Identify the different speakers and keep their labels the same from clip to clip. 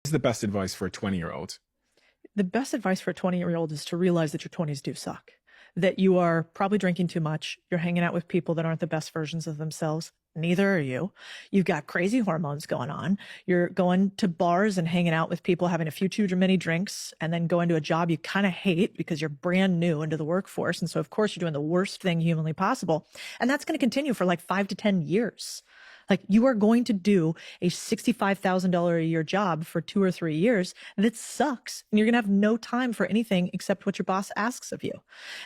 Speaker 1: Is the best advice for a 20-year-old?
Speaker 2: The best advice for a 20-year-old is to realize that your 20s do suck, that you are probably drinking too much. You're hanging out with people that aren't the best versions of themselves. Neither are you. You've got crazy hormones going on. You're going to bars and hanging out with people, having a few too many drinks, and then going to a job you kind of hate because you're brand new into the workforce. And so, of course, you're doing the worst thing humanly possible. And that's going to continue for like 5 to 10 years. Like, you are going to do a $65,000 a year job for 2 or 3 years, and it sucks. And you're going to have no time for anything except what your boss asks of you.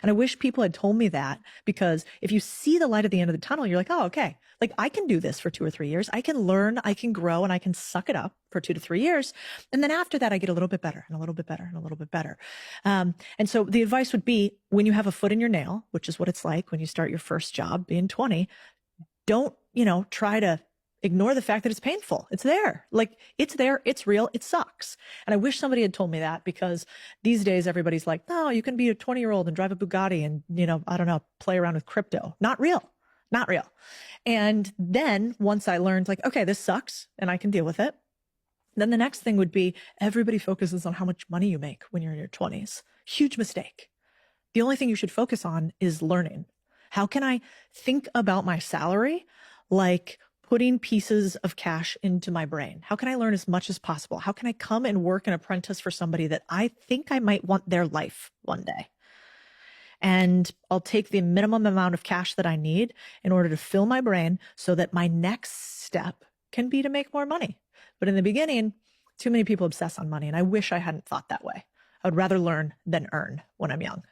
Speaker 2: And I wish people had told me that, because if you see the light at the end of the tunnel, you're like, oh, okay, like I can do this for 2 or 3 years. I can learn, I can grow, and I can suck it up for 2 to 3 years. And then after that, I get a little bit better and a little bit better and a little bit better. And so the advice would be, when you have a foot in your nail, which is what it's like when you start your first job being 20, don't, try to ignore the fact that it's painful. It's there. Like, it's there. It's real. It sucks. And I wish somebody had told me that, because these days everybody's like, no, you can be a 20-year-old and drive a Bugatti and, I don't know, play around with crypto. Not real. Not real. And then once I learned, like, okay, this sucks and I can deal with it, then the next thing would be, everybody focuses on how much money you make when you're in your 20s. Huge mistake. The only thing you should focus on is learning. How can I think about my salary like putting pieces of cash into my brain? How can I learn as much as possible? How can I come and work an apprentice for somebody that I think I might want their life one day? And I'll take the minimum amount of cash that I need in order to fill my brain so that my next step can be to make more money. But in the beginning, too many people obsess on money, and I wish I hadn't thought that way. I would rather learn than earn when I'm young.